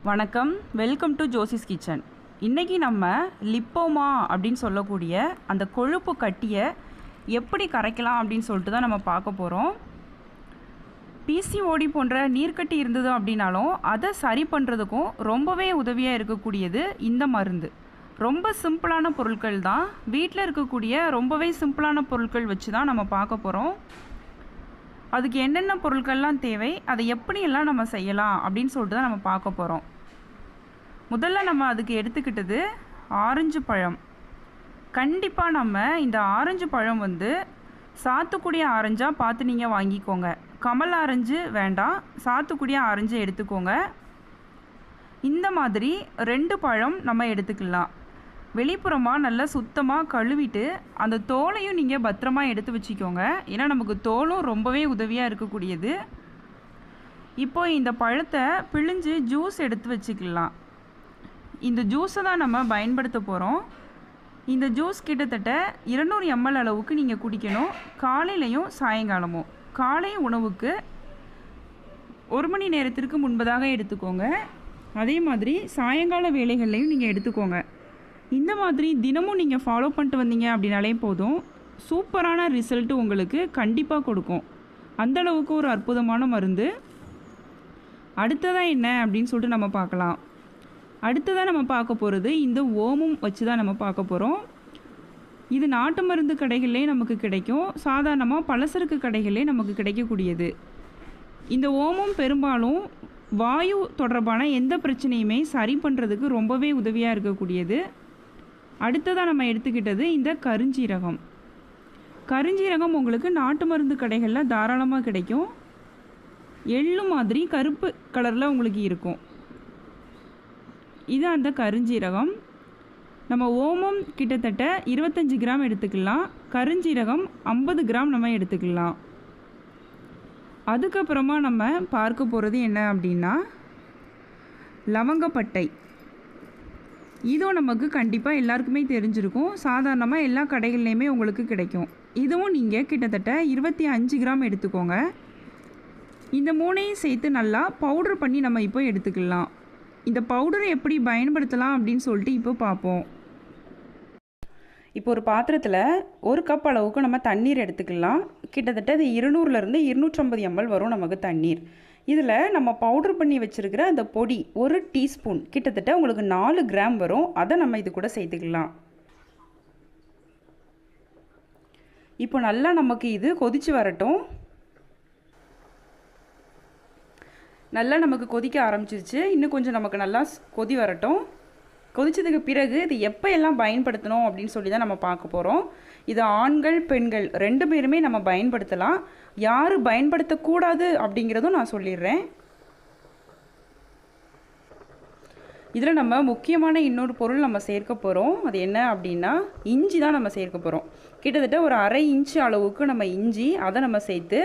வணக்கம், welcome to Josie's kitchen. இன்றைக்கி நம்ம லிப்போமா அப்படின்னு சொல்லக்கூடிய அந்த கொழுப்பு கட்டியை எப்படி கரைக்கலாம் அப்படின்னு சொல்லிட்டு தான் நம்ம பார்க்க போகிறோம். பிசிஓடி போன்ற நீர்க்கட்டி இருந்தது அப்படின்னாலும் அதை சரி பண்ணுறதுக்கும் ரொம்பவே உதவியாக இருக்கக்கூடியது இந்த மருந்து. ரொம்ப சிம்பிளான பொருட்கள் தான், வீட்டில் இருக்கக்கூடிய ரொம்பவே சிம்பிளான பொருட்கள் வச்சு தான் நம்ம பார்க்க போகிறோம். அதுக்கு என்னென்ன பொருட்கள்லாம் தேவை, அதை எப்படியெல்லாம் நம்ம செய்யலாம் அப்படின்னு சொல்லிட்டு தான் நம்ம பார்க்க போகிறோம். முதல்ல நம்ம அதுக்கு எடுத்துக்கிட்டது ஆரஞ்சு பழம். கண்டிப்பாக நம்ம இந்த ஆரஞ்சு பழம் சாத்துக்குடி ஆரஞ்சாக பார்த்து நீங்கள் வாங்கிக்கோங்க. கமல் ஆரஞ்சு வேண்டாம், சாத்துக்குடி ஆரஞ்சு எடுத்துக்கோங்க. இந்த மாதிரி 2 பழம் நம்ம எடுத்துக்கலாம். வெளிப்புறமாக நல்லா சுத்தமாக கழுவிட்டு அந்த தோலையும் நீங்கள் பத்திரமா எடுத்து வச்சுக்கோங்க. ஏன்னா நமக்கு தோலும் ரொம்பவே உதவியாக இருக்கக்கூடியது. இப்போ இந்த பழத்தை பிழிஞ்சு ஜூஸ் எடுத்து வச்சுக்கலாம். இந்த ஜூஸை தான் நம்ம பயன்படுத்த போகிறோம். இந்த ஜூஸ் கிட்டத்தட்ட 200 ml அளவுக்கு நீங்கள் குடிக்கணும், காலையிலையும் சாயங்காலமும். காலை உணவுக்கு 1 மணி நேரத்திற்கு முன்பதாக எடுத்துக்கோங்க. அதே மாதிரி சாயங்கால வேளைகள்லையும் நீங்கள் எடுத்துக்கோங்க. இந்த மாதிரி தினமும் நீங்கள் ஃபாலோ பண்ணிட்டு வந்தீங்க அப்படின்னாலே போதும், சூப்பரான ரிசல்ட்டு உங்களுக்கு கண்டிப்பாக கொடுக்கும். அந்தளவுக்கு ஒரு அற்புதமான மருந்து. அடுத்ததாக என்ன அப்படின்னு சொல்லிட்டு நம்ம பார்க்கலாம். அடுத்ததாக நம்ம பார்க்க போகிறது இந்த ஓமம் வச்சு தான் நம்ம பார்க்க போகிறோம். இது நாட்டு மருந்து கடைகளிலே நமக்கு கிடைக்கும், சாதாரணமாக பலசரக்கு கடைகளிலே நமக்கு கிடைக்கக்கூடியது. இந்த ஓமம் பெரும்பாலும் வாயு தொடர்பான எந்த பிரச்சனையுமே சரி பண்ணுறதுக்கு ரொம்பவே உதவியாக இருக்கக்கூடியது. அடுத்ததாக நம்ம எடுத்துக்கிட்டது இந்த கருஞ்சீரகம். கருஞ்சீரகம் உங்களுக்கு நாட்டு மருந்து கடைகளில் தாராளமாக கிடைக்கும். எள்ளு மாதிரி கருப்பு கலரில் உங்களுக்கு இருக்கும். இது அந்த கருஞ்சீரகம். நம்ம ஓமம் கிட்டத்தட்ட 25 கிராம் எடுத்துக்கலாம், கருஞ்சீரகம் 50 கிராம் நம்ம எடுத்துக்கலாம். அதுக்கப்புறமா நம்ம பார்க்க போகிறது என்ன அப்படின்னா லவங்கப்பட்டை. இதுவும் நமக்கு கண்டிப்பாக எல்லாருக்குமே தெரிஞ்சிருக்கும், சாதாரணமாக எல்லா கடைகள்லையுமே உங்களுக்கு கிடைக்கும். இதுவும் நீங்கள் கிட்டத்தட்ட 25 கிராம் எடுத்துக்கோங்க. இந்த 3ஐயும் சேர்த்து நல்லா பவுட்ரு பண்ணி நம்ம இப்போ எடுத்துக்கலாம். இந்த பவுடரை எப்படி பயன்படுத்தலாம் அப்படின்னு சொல்லிட்டு இப்போ பார்ப்போம். இப்போ ஒரு பாத்திரத்தில் 1 கப் அளவுக்கு நம்ம தண்ணீர் எடுத்துக்கலாம். கிட்டத்தட்ட அது 200லேருந்து 250 ml வரும் நமக்கு தண்ணீர். இதில் நம்ம பவுட்ரு பண்ணி வச்சுருக்கிற அந்த பொடி 1 டீஸ்பூன், கிட்டத்தட்ட உங்களுக்கு 4 கிராம் வரும். அதை நம்ம இது கூட சேர்த்துக்கலாம். இப்போ நல்லா நமக்கு இது கொதித்து வரட்டும். நல்லா நமக்கு கொதிக்க ஆரம்பிச்சிருச்சு. இன்னும் கொஞ்சம் நமக்கு நல்லா கொதி வரட்டும். கொதிச்சதுக்கு பிறகு இது எப்போ எல்லாம் பயன்படுத்தணும் அப்படின்னு சொல்லி தான் நம்ம பார்க்க போகிறோம். இது ஆண்கள் பெண்கள் 2 பேருமே நம்ம பயன்படுத்தலாம். யார் பயன்படுத்தக்கூடாது அப்படிங்கிறதும் நான் சொல்லிடுறேன். இதில் நம்ம முக்கியமான இன்னொரு பொருள் நம்ம சேர்க்க போகிறோம். அது என்ன அப்படின்னா இஞ்சி தான் நம்ம சேர்க்க போகிறோம். கிட்டத்தட்ட ஒரு 1/2 இன்ச்சு அளவுக்கு நம்ம இஞ்சி, அதை நம்ம சேர்த்து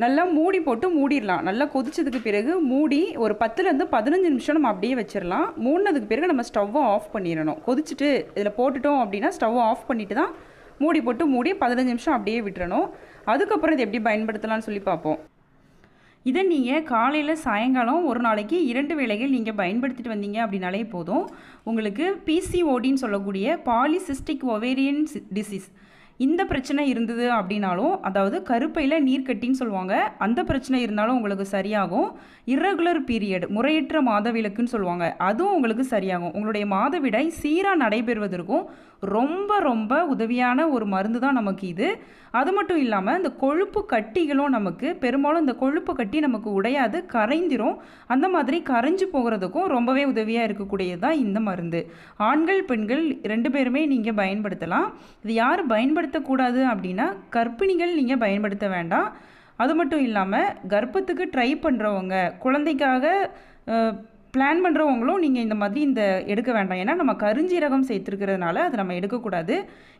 நல்லா மூடி போட்டு மூடிடலாம். நல்லா கொதிச்சதுக்கு பிறகு மூடி ஒரு 10லேருந்து 15 நிமிஷம் நம்ம அப்படியே வச்சிடலாம். மூடினதுக்கு பிறகு நம்ம ஸ்டவ்வை ஆஃப் பண்ணிடணும். கொதிச்சுட்டு இதில் போட்டுட்டோம் அப்படின்னா ஸ்டவ்வை ஆஃப் பண்ணிவிட்டு தான் மூடி போட்டு மூடி 15 நிமிஷம் அப்படியே விட்டுறணும். அதுக்கப்புறம் இது எப்படி பயன்படுத்தலாம்னு சொல்லி பார்ப்போம். இதை நீங்கள் காலையில் சாயங்காலம் ஒரு நாளைக்கு 2 வேளைகள் நீங்கள் பயன்படுத்திட்டு வந்தீங்க அப்படின்னாலே போதும். உங்களுக்கு பிசிஓடின்னு சொல்லக்கூடிய பாலிசிஸ்டிக் ஒவேரியன் டிசீஸ் இந்த பிரச்சனை இருந்தது அப்படின்னாலும், அதாவது கருப்பையில் நீர்க்கட்டின்னு சொல்லுவாங்க, அந்த பிரச்சனை இருந்தாலும் உங்களுக்கு சரியாகும். இர்ரெகுலர் பீரியட், முறையற்ற மாதவிலக்குன்னு சொல்லுவாங்க, அதுவும் உங்களுக்கு சரியாகும். உங்களுடைய மாதவிடாய் சீராக நடைபெறுவதற்கும் ரொம்ப ரொம்ப உதவியான ஒரு மருந்து தான் நமக்கு இது. அது மட்டும் இல்லாமல் இந்த கொழுப்பு கட்டிகளும் நமக்கு பெரும்பாலும் இந்த கொழுப்பு கட்டி நமக்கு உடையாது, கரைந்திரும். அந்த மாதிரி கரைஞ்சு போகிறதுக்கும் ரொம்பவே உதவியாக இருக்கக்கூடியது தான் இந்த மருந்து. ஆண்கள் பெண்கள் 2 பேருமே நீங்கள் பயன்படுத்தலாம். இது யார் பயன்படுத்தக்கூடாது அப்படின்னா கர்ப்பிணிகள் நீங்கள் பயன்படுத்த வேண்டாம். அது மட்டும் இல்லாமல் கர்ப்பத்துக்கு ட்ரை பண்ணுறவங்க, குழந்தைக்காக பிளான் பண்ணுறவங்களும் நீங்கள் இந்த மாதிரி எடுக்க வேண்டாம். ஏன்னா நம்ம கருஞ்சீரகம் சேர்த்துருக்கிறதுனால அதை நம்ம எடுக்கக்கூடாது.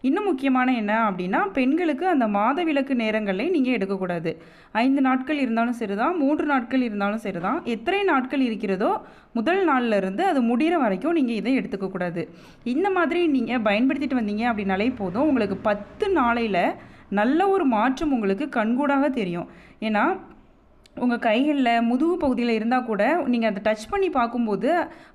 இன்னும் முக்கியமான என்ன அப்படின்னா பெண்களுக்கு அந்த மாதவிலக்கு நேரங்கள்லேயும் நீங்கள் எடுக்கக்கூடாது. 5 நாட்கள் இருந்தாலும் சரிதான், 3 நாட்கள் இருந்தாலும் சரிதான், எத்தனை நாட்கள் இருக்கிறதோ முதல் நாளில் இருந்து அது முடிகிற வரைக்கும் நீங்கள் இதை எடுத்துக்கக்கூடாது. இந்த மாதிரி நீங்கள் பயன்படுத்திட்டு வந்தீங்க அப்படின்னாலே போதும், உங்களுக்கு 10 நாளையில் நல்ல ஒரு மாற்றம் உங்களுக்கு கண்கூடாக தெரியும். ஏன்னா உங்கள் கைகளில் முதுகு பகுதியில் இருந்தால் கூட நீங்கள் அதை டச் பண்ணி பார்க்கும்போது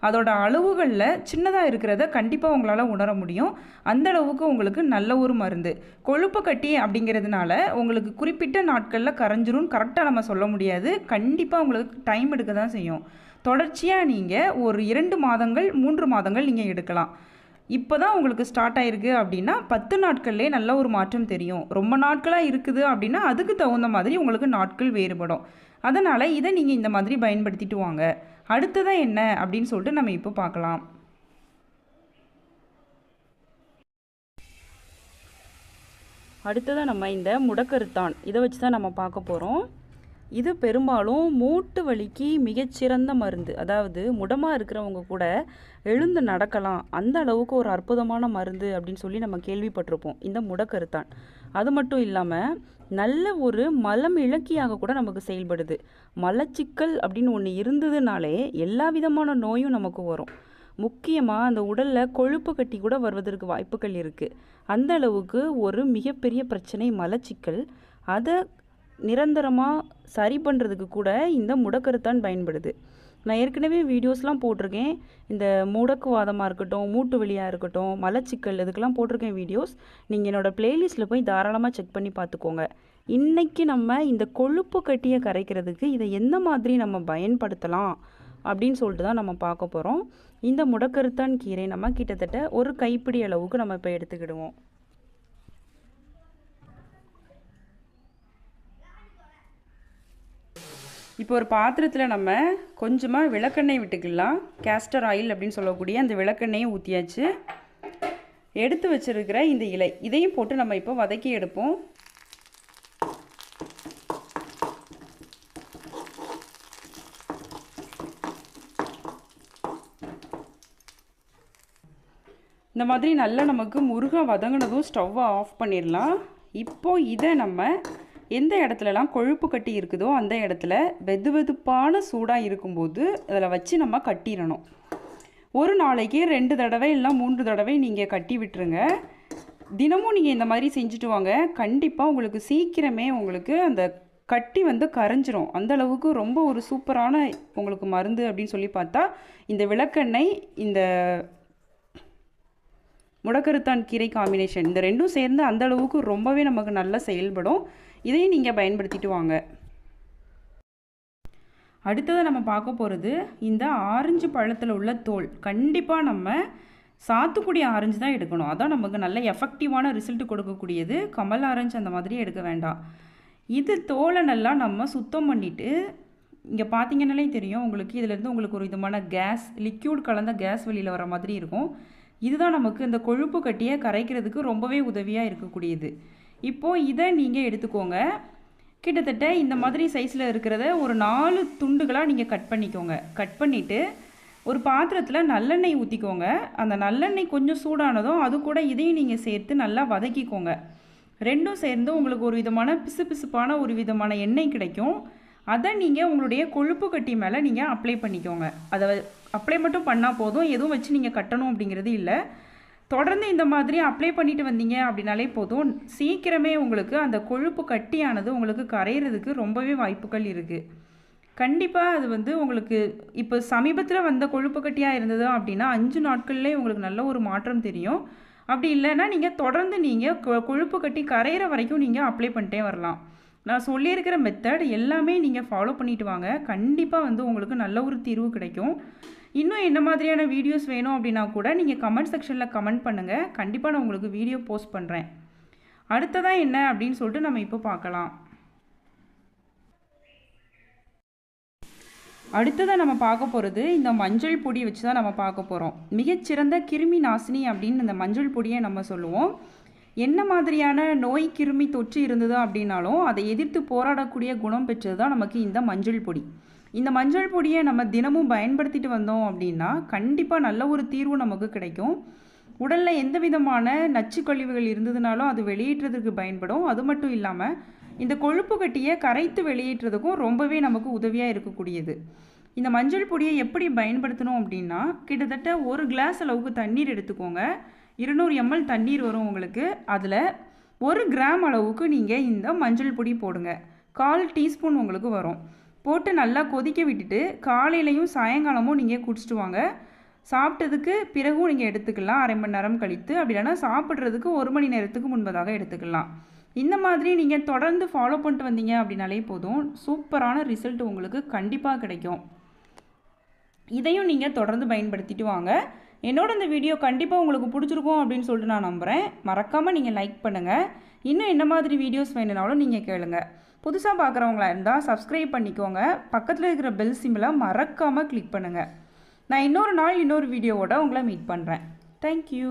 அதோட அளவுகளில் சின்னதாக இருக்கிறத கண்டிப்பாக உங்களால் உணர முடியும். அந்த அளவுக்கு உங்களுக்கு நல்ல ஒரு மருந்து. கொழுப்பு கட்டி அப்படிங்கிறதுனால உங்களுக்கு குறிப்பிட்ட நாட்களில் கரைஞ்சிரும் கரெக்டாக நம்ம சொல்ல முடியாது. கண்டிப்பாக உங்களுக்கு டைம் எடுக்க தான் செய்யும். தொடர்ச்சியாக நீங்கள் ஒரு 2 மாதங்கள் 3 மாதங்கள் நீங்கள் எடுக்கலாம். இப்போ தான் உங்களுக்கு ஸ்டார்ட் ஆகிருக்கு அப்படின்னா 10 நாட்கள்லேயே நல்ல ஒரு மாற்றம் தெரியும். ரொம்ப நாட்களாக இருக்குது அப்படின்னா அதுக்கு தகுந்த மாதிரி உங்களுக்கு நாட்கள் வேறுபடும். அதனால் இதை நீங்கள் இந்த மாதிரி பயன்படுத்திட்டு வாங்க. அடுத்ததாக என்ன அப்படின்னு சொல்லிட்டு நம்ம இப்போ பார்க்கலாம். அடுத்ததாக நம்ம இந்த முடக்கருத்தான் இதை வச்சு தான் நம்ம பார்க்க போகிறோம். இது பெரும்பாலும் மூட்டு வலிக்கு மிகச்சிறந்த மருந்து. அதாவது முடமாக இருக்கிறவங்க கூட எழுந்து நடக்கலாம், அந்த அளவுக்கு ஒரு அற்புதமான மருந்து அப்படின்னு சொல்லி நம்ம கேள்விப்பட்டிருப்போம் இந்த முடக்கருத்தான். அது மட்டும் இல்லாமல் நல்ல ஒரு மலம் இளக்கியாக கூட நமக்கு செயல்படுது. மலச்சிக்கல் அப்படின்னு ஒன்று இருந்ததுனாலே எல்லா விதமான நோயும் நமக்கு வரும். முக்கியமாக அந்த உடலில் கொழுப்பு கட்டி கூட வருவதற்கு வாய்ப்புகள் இருக்குது. அந்த அளவுக்கு ஒரு மிகப்பெரிய பிரச்சனை மலச்சிக்கல். அதை நிரந்தரமாக சரி பண்ணுறதுக்கு கூட இந்த முடக்கருத்தான் பயன்படுது. நான் ஏற்கனவே வீடியோஸ்லாம் போட்டிருக்கேன். இந்த முடக்குவாதமாக இருக்கட்டும், மூட்டு வலியாக இருக்கட்டும், மலச்சிக்கல் இதுக்கெல்லாம் போட்டிருக்கேன் வீடியோஸ். நீங்கள் என்னோடய ப்ளேலிஸ்ட்டில் போய் தாராளமாக செக் பண்ணி பார்த்துக்கோங்க. இன்றைக்கி நம்ம இந்த கொழுப்பு கட்டியை கரைக்கிறதுக்கு இதை எந்த மாதிரி நம்ம பயன்படுத்தலாம் அப்படின்னு சொல்லிட்டு தான் நம்ம பார்க்க போகிறோம். இந்த முடக்கருத்தான் கீரை நம்ம கிட்டத்தட்ட ஒரு கைப்பிடி அளவுக்கு நம்ம இப்போ எடுத்துக்கிடுவோம். இப்போ ஒரு பாத்திரத்தில் நம்ம கொஞ்சமாக விளக்கெண்ணெய் விட்டுக்கலாம். கேஸ்டர் ஆயில் அப்படின்னு சொல்லக்கூடிய அந்த விளக்கெண்ணெயை ஊற்றியாச்சு. எடுத்து வச்சுருக்கிற இந்த இலை இதையும் போட்டு நம்ம இப்போ வதக்கி எடுப்போம். இந்த மாதிரி நல்லா நமக்கு முருகை வதங்கினதும் ஸ்டவ்வை ஆஃப் பண்ணிடலாம். இப்போது இதை நம்ம எந்த இடத்துலலாம் கொழுப்பு கட்டி இருக்குதோ அந்த இடத்துல வெதுவெதுப்பான சூடாக இருக்கும்போது அதில் வச்சு நம்ம கட்டிடணும். ஒரு நாளைக்கு 2 தடவை இல்லை 3 தடவை நீங்கள் கட்டி விட்டுருங்க. தினமும் நீங்கள் இந்த மாதிரி செஞ்சுட்டு வாங்க. கண்டிப்பாக உங்களுக்கு சீக்கிரமே உங்களுக்கு அந்த கட்டி வந்து கரைஞ்சிரும். அந்தளவுக்கு ரொம்ப ஒரு சூப்பரான உங்களுக்கு மருந்து அப்படின்னு சொல்லி பார்த்தா இந்த விளக்கெண்ணெய், இந்த முடக்கருத்தான் கீரை காம்பினேஷன், இந்த ரெண்டும் சேர்ந்து அந்த அளவுக்கு ரொம்பவே நமக்கு நல்லா செயல்படும். இதையும் நீங்கள் பயன்படுத்திட்டு வாங்க. அடுத்ததாக நம்ம பார்க்க போகிறது இந்த ஆரஞ்சு பழத்தில் உள்ள தோல். கண்டிப்பாக நம்ம சாத்துக்குடி ஆரஞ்சு தான் எடுக்கணும். அதான் நமக்கு நல்ல எஃபெக்டிவான ரிசல்ட் கொடுக்கக்கூடியது. கமல் ஆரஞ்சு அந்த மாதிரி எடுக்க வேண்டாம். இது தோலை நல்லா நம்ம சுத்தம் பண்ணிவிட்டு, இங்கே பார்த்தீங்கன்னாலே தெரியும் உங்களுக்கு, இதிலேருந்து உங்களுக்கு ஒரு விதமான கேஸ், லிக்யூட் கலந்த கேஸ் வெளியில் வர மாதிரி இருக்கும். இதுதான் நமக்கு இந்த கொழுப்பு கட்டியை கரைக்கிறதுக்கு ரொம்பவே உதவியாக இருக்கக்கூடியது. இப்போது இதை நீங்கள் எடுத்துக்கோங்க. கிட்டத்தட்ட இந்த மாதிரி சைஸில் இருக்கிறத ஒரு 4 துண்டுகளாக நீங்கள் கட் பண்ணிக்கோங்க. கட் பண்ணிவிட்டு ஒரு பாத்திரத்தில் நல்லெண்ணெய் ஊற்றிக்கோங்க. அந்த நல்லெண்ணெய் கொஞ்சம் சூடானதும் அது கூட இதையும் நீங்கள் சேர்த்து நல்லா வதக்கிக்கோங்க. ரெண்டும் சேர்ந்து உங்களுக்கு ஒரு விதமான பிசுபிசுப்பான ஒரு விதமான எண்ணெய் கிடைக்கும். அதை நீங்கள் உங்களுடைய கொழுப்பு கட்டி மேலே நீங்கள் அப்ளை பண்ணிக்கோங்க. அதை அப்ளை மட்டும் பண்ணால் போதும், எதுவும் வச்சு நீங்கள் கட்டணும் அப்படிங்கிறது இல்லை. தொடர்ந்து இந்த மாதிரி அப்ளை பண்ணிட்டு வந்தீங்க அப்படின்னாலே போதும், சீக்கிரமே உங்களுக்கு அந்த கொழுப்பு கட்டியானது உங்களுக்கு கரையிறதுக்கு ரொம்பவே வாய்ப்புகள் இருக்குது. கண்டிப்பாக அது வந்து உங்களுக்கு இப்போ சமீபத்தில் வந்த கொழுப்பு கட்டியாக இருந்தது அப்படின்னா 5 நாட்கள்லேயே உங்களுக்கு நல்ல ஒரு மாற்றம் தெரியும். அப்படி இல்லைன்னா நீங்கள் தொடர்ந்து நீங்கள் கொழுப்பு கட்டி கரையிற வரைக்கும் நீங்கள் அப்ளை பண்ணிட்டே வரலாம். நான் சொல்லியிருக்கிற மெத்தட் எல்லாமே நீங்கள் ஃபாலோ பண்ணிட்டு வாங்க. கண்டிப்பாக வந்து உங்களுக்கு நல்ல ஒரு தீர்வு கிடைக்கும். இன்னும் என்ன மாதிரியான வீடியோஸ் வேணும் அப்படின்னா கூட நீங்கள் கமெண்ட் செக்ஷனில் கமெண்ட் பண்ணுங்கள். கண்டிப்பாக நான் உங்களுக்கு வீடியோ போஸ்ட் பண்ணுறேன். அடுத்ததாக என்ன அப்படின்னு சொல்லிட்டு நம்ம இப்போ பார்க்கலாம். அடுத்ததாக நம்ம பார்க்க போகிறது இந்த மஞ்சள் பொடி வச்சு தான் நம்ம பார்க்க போகிறோம். மிகச்சிறந்த கிருமி நாசினி அப்படின்னு இந்த மஞ்சள் பொடியை நம்ம சொல்லுவோம். என்ன மாதிரியான நோய் கிருமி தொற்று இருந்ததோ அப்படின்னாலும் அதை எதிர்த்து போராடக்கூடிய குணம் பெற்றது தான் நமக்கு இந்த மஞ்சள் பொடி. இந்த மஞ்சள் பொடியை நம்ம தினமும் பயன்படுத்திட்டு வந்தோம் அப்படின்னா கண்டிப்பாக நல்ல ஒரு தீர்வு நமக்கு கிடைக்கும். உடலில் எந்த விதமான நச்சு கழிவுகள் இருந்ததுனாலும் அது வெளியேற்றுறதுக்கு பயன்படும். அது மட்டும் இல்லாமல் இந்த கொழுப்பு கட்டியை கரைத்து வெளியேற்றுறதுக்கும் ரொம்பவே நமக்கு உதவியாக இருக்கக்கூடியது. இந்த மஞ்சள் பொடியை எப்படி பயன்படுத்தணும் அப்படின்னா, கிட்டத்தட்ட 1 கிளாஸ் அளவுக்கு தண்ணீர் எடுத்துக்கோங்க. 200 ml தண்ணீர் வரும் உங்களுக்கு. அதில் 1 கிராம் அளவுக்கு நீங்கள் இந்த மஞ்சள் பொடி போடுங்க. 1/4 டீஸ்பூன் உங்களுக்கு வரும். போட்டு நல்லா கொதிக்க விட்டுட்டு காலையிலையும் சாயங்காலமும் நீங்கள் குடிச்சிட்டு வாங்க. சாப்பிட்டதுக்கு பிறகும் நீங்கள் எடுத்துக்கலாம், அரை மணி நேரம் கழித்து. அப்படி இல்லைனா சாப்பிட்றதுக்கு 1 மணி நேரத்துக்கு முன்பதாக எடுத்துக்கலாம். இந்த மாதிரி நீங்கள் தொடர்ந்து ஃபாலோ பண்ணிட்டு வந்தீங்க அப்படின்னாலே போதும், சூப்பரான ரிசல்ட் உங்களுக்கு கண்டிப்பாக கிடைக்கும். இதையும் நீங்கள் தொடர்ந்து பயன்படுத்திட்டு வாங்க. என்னோட இந்த வீடியோ கண்டிப்பாக உங்களுக்கு பிடிச்சிருக்கும் அப்படின்னு சொல்லிட்டு நான் நம்புகிறேன். மறக்காமல் நீங்கள் லைக் பண்ணுங்கள். இன்னும் என்ன மாதிரி வீடியோஸ் வேணுனாலும் நீங்கள் கேளுங்க. புதுசாக பார்க்குறவங்களா இருந்தால் சப்ஸ்கிரைப் பண்ணிக்கோங்க. பக்கத்தில் இருக்கிற பெல் சிம்பிளை மறக்காமல் கிளிக் பண்ணுங்கள். நான் இன்னொரு நாள் இன்னொரு வீடியோவோட உங்களை மீட் பண்ணுறேன். தேங்க்யூ.